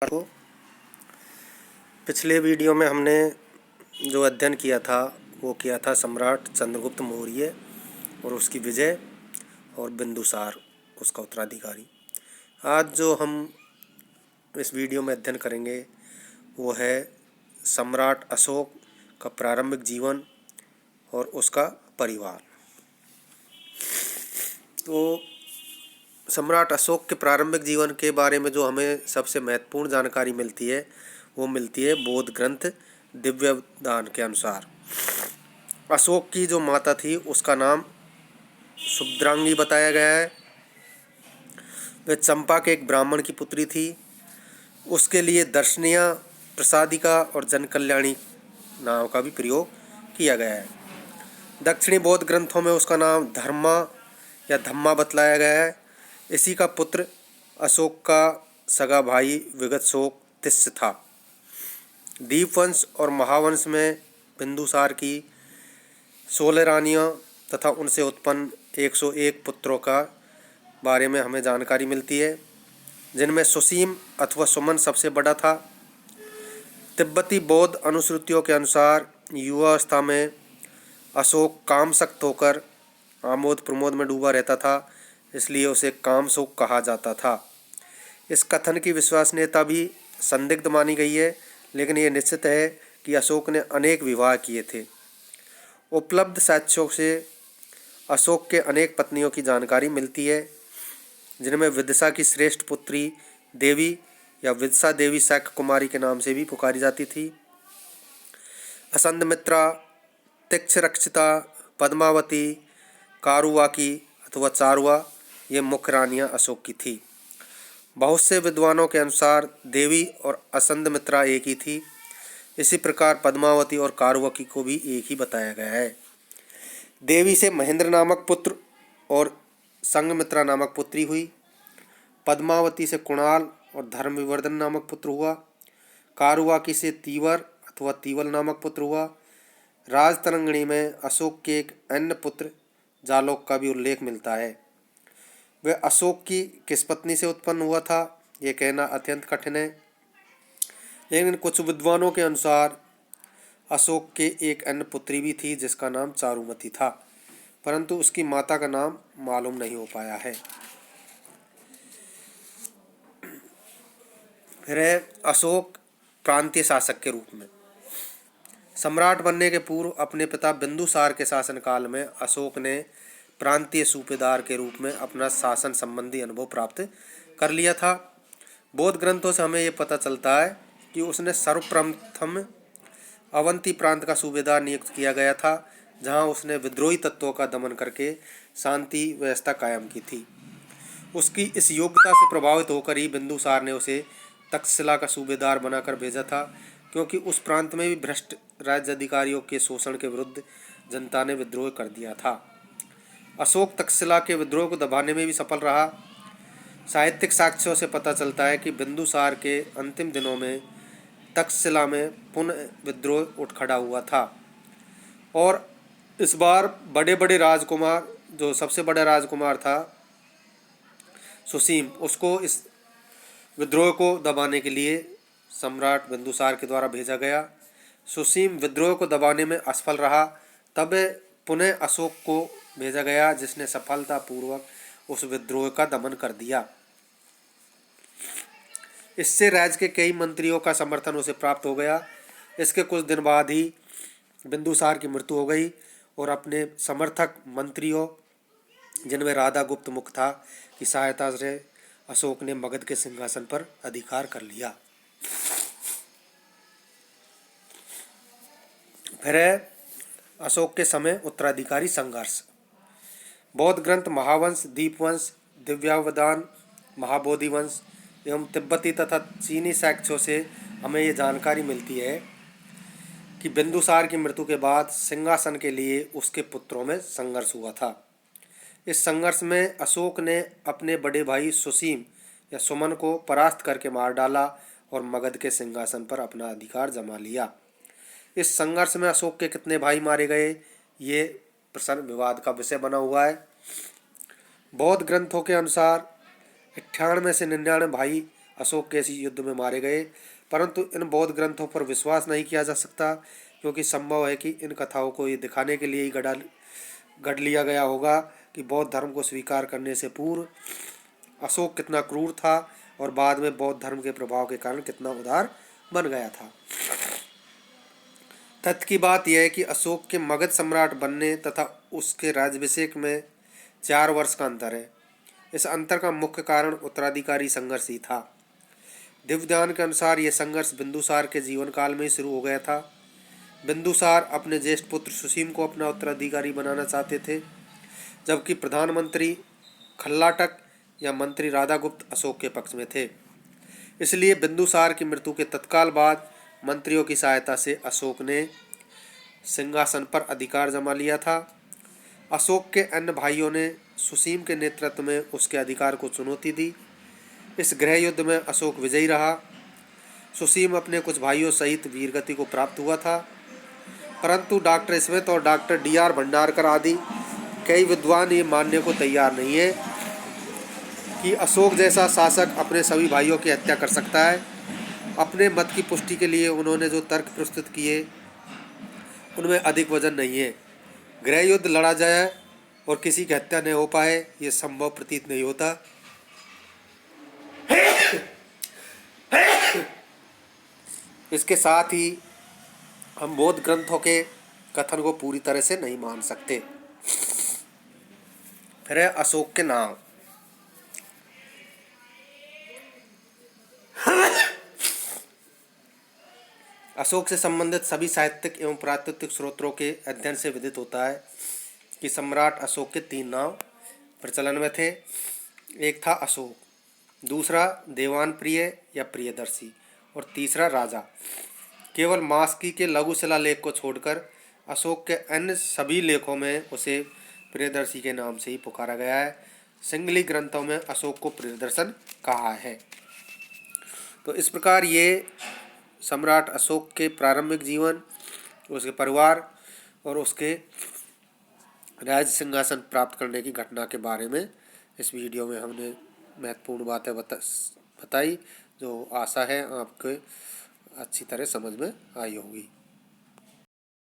को पिछले वीडियो में हमने जो अध्ययन किया था वो किया था सम्राट चंद्रगुप्त मौर्य और उसकी विजय और बिंदुसार उसका उत्तराधिकारी। आज जो हम इस वीडियो में अध्ययन करेंगे वो है सम्राट अशोक का प्रारंभिक जीवन और उसका परिवार। तो सम्राट अशोक के प्रारंभिक जीवन के बारे में जो हमें सबसे महत्वपूर्ण जानकारी मिलती है वो मिलती है बौद्ध ग्रंथ दिव्यदान के अनुसार। अशोक की जो माता थी उसका नाम सुभद्रांगी बताया गया है। वह चंपा के एक ब्राह्मण की पुत्री थी। उसके लिए दर्शनीय, प्रसादिका और जनकल्याणी नाम का भी प्रयोग किया गया है। दक्षिणी बौद्ध ग्रंथों में उसका नाम धर्मा या धम्मा बतलाया गया है। इसी का पुत्र अशोक का सगा भाई विगतशोक तिस्य था। दीपवंश और महावंश में बिंदुसार की 16 रानियां तथा उनसे उत्पन्न 101 पुत्रों का बारे में हमें जानकारी मिलती है, जिनमें सुसीम अथवा सुमन सबसे बड़ा था। तिब्बती बौद्ध अनुश्रुतियों के अनुसार युवावस्था में अशोक कामशक्त होकर आमोद प्रमोद में डूबा रहता था, इसलिए उसे कामशोक कहा जाता था। इस कथन की विश्वसनीयता भी संदिग्ध मानी गई है, लेकिन यह निश्चित है कि अशोक ने अनेक विवाह किए थे। उपलब्ध साक्ष्यों से अशोक के अनेक पत्नियों की जानकारी मिलती है, जिनमें विदिशा की श्रेष्ठ पुत्री देवी या विदिशा देवी शाक्य कुमारी के नाम से भी पुकारी जाती थी। असंधमित्रा, तिक्षरक्षिता, पद्मावती, कारुवाकी अथवा चारुआ ये मुख्य रानियां अशोक की थी। बहुत से विद्वानों के अनुसार देवी और असंधमित्रा एक ही थी। इसी प्रकार पद्मावती और कारुवाकी को भी एक ही बताया गया है। देवी से महेंद्र नामक पुत्र और संगमित्रा नामक पुत्री हुई। पद्मावती से कुणाल और धर्मविवर्धन नामक पुत्र हुआ। कारुवाकी से तीवर अथवा तीवल नामक पुत्र हुआ। राजतरंगिणी में अशोक के एक अन्य पुत्र जालोक का भी उल्लेख मिलता है। वह अशोक की किस पत्नी से उत्पन्न हुआ था यह कहना अत्यंत कठिन है, लेकिन कुछ विद्वानों के अनुसार अशोक के एक अन्य पुत्री भी थी जिसका नाम चारुमती था, परंतु उसकी माता का नाम मालूम नहीं हो पाया है। फिर है अशोक प्रांतीय शासक के रूप में। सम्राट बनने के पूर्व अपने पिता बिंदुसार के शासनकाल में अशोक ने प्रांतीय सूबेदार के रूप में अपना शासन संबंधी अनुभव प्राप्त कर लिया था। बौद्ध ग्रंथों से हमें यह पता चलता है कि उसने सर्वप्रथम अवंती प्रांत का सूबेदार नियुक्त किया गया था, जहां उसने विद्रोही तत्वों का दमन करके शांति व्यवस्था कायम की थी। उसकी इस योग्यता से प्रभावित होकर ही बिंदुसार ने उसे तक्षशिला का सूबेदार बनाकर भेजा था, क्योंकि उस प्रांत में भी भ्रष्ट राज्य अधिकारियों के शोषण के विरुद्ध जनता ने विद्रोह कर दिया था। अशोक तक्षशिला के विद्रोह को दबाने में भी सफल रहा। साहित्यिक साक्ष्यों से पता चलता है कि बिंदुसार के अंतिम दिनों में तक्षशिला में पुनः विद्रोह उठ खड़ा हुआ था और इस बार बड़े बड़े राजकुमार, जो सबसे बड़ा राजकुमार था सुसीम, उसको इस विद्रोह को दबाने के लिए सम्राट बिंदुसार के द्वारा भेजा गया। सुसीम विद्रोह को दबाने में असफल रहा, तब पुनः अशोक को भेजा गया, जिसने सफलतापूर्वक उस विद्रोह का दमन कर दिया। इससे राज्य के कई मंत्रियों का समर्थन उसे प्राप्त हो गया। इसके कुछ दिन बाद ही बिंदुसार की मृत्यु हो गई और अपने समर्थक मंत्रियों, जिनमें राधा गुप्त मुख था, की सहायता से अशोक ने मगध के सिंहासन पर अधिकार कर लिया। फिर है अशोक के समय उत्तराधिकारी संघर्ष। बौद्ध ग्रंथ महावंश, दीपवंश, दिव्यावदान, महाबोधिवंश एवं तिब्बती तथा चीनी साक्ष्यों से हमें ये जानकारी मिलती है कि बिंदुसार की मृत्यु के बाद सिंहासन के लिए उसके पुत्रों में संघर्ष हुआ था। इस संघर्ष में अशोक ने अपने बड़े भाई सुसीम या सुमन को परास्त करके मार डाला और मगध के सिंहासन पर अपना अधिकार जमा लिया। इस संघर्ष में अशोक के कितने भाई मारे गए ये प्रश्न विवाद का विषय बना हुआ है। बौद्ध ग्रंथों के अनुसार 98 से 99 भाई अशोक के इस युद्ध में मारे गए, परंतु इन बौद्ध ग्रंथों पर विश्वास नहीं किया जा सकता, क्योंकि संभव है कि इन कथाओं को ये दिखाने के लिए ही गढ़ लिया गया होगा कि बौद्ध धर्म को स्वीकार करने से पूर्व अशोक कितना क्रूर था और बाद में बौद्ध धर्म के प्रभाव के कारण कितना उदार बन गया था। तथ्य की बात यह है कि अशोक के मगध सम्राट बनने तथा उसके राज्याभिषेक में 4 वर्ष का अंतर है। इस अंतर का मुख्य कारण उत्तराधिकारी संघर्ष ही था। दिव्यदान के अनुसार यह संघर्ष बिंदुसार के जीवन काल में ही शुरू हो गया था। बिंदुसार अपने ज्येष्ठ पुत्र सुसीम को अपना उत्तराधिकारी बनाना चाहते थे, जबकि प्रधानमंत्री खल्लाटक या मंत्री राधागुप्त अशोक के पक्ष में थे। इसलिए बिंदुसार की मृत्यु के तत्काल बाद मंत्रियों की सहायता से अशोक ने सिंहासन पर अधिकार जमा लिया था। अशोक के अन्य भाइयों ने सुसीम के नेतृत्व में उसके अधिकार को चुनौती दी। इस गृह युद्ध में अशोक विजयी रहा। सुसीम अपने कुछ भाइयों सहित वीरगति को प्राप्त हुआ था, परंतु डॉक्टर स्मिथ और डॉक्टर D.R. भंडारकर आदि कई विद्वान ये मानने को तैयार नहीं है कि अशोक जैसा शासक अपने सभी भाइयों की हत्या कर सकता है। अपने मत की पुष्टि के लिए उन्होंने जो तर्क प्रस्तुत किए उनमें अधिक वजन नहीं है। गृह युद्ध लड़ा जाए और किसी की हत्या न हो पाए, ये संभव प्रतीत नहीं होता। इसके साथ ही हम बौद्ध ग्रंथों के कथन को पूरी तरह से नहीं मान सकते। फिर है अशोक के नाम। अशोक से संबंधित सभी साहित्यिक एवं पुरातात्विक स्रोतों के अध्ययन से विदित होता है कि सम्राट अशोक के 3 नाम प्रचलन में थे। एक था अशोक, दूसरा देवान प्रिय या प्रियदर्शी और तीसरा राजा। केवल मास्की के लघु शिलालेख को छोड़कर अशोक के अन्य सभी लेखों में उसे प्रियदर्शी के नाम से ही पुकारा गया है। सिंगली ग्रंथों में अशोक को प्रियदर्शन कहा है। तो इस प्रकार ये सम्राट अशोक के प्रारंभिक जीवन, उसके परिवार और उसके राज सिंहासन प्राप्त करने की घटना के बारे में इस वीडियो में हमने महत्वपूर्ण बातें बताई, जो आशा है आपको अच्छी तरह समझ में आई होगी।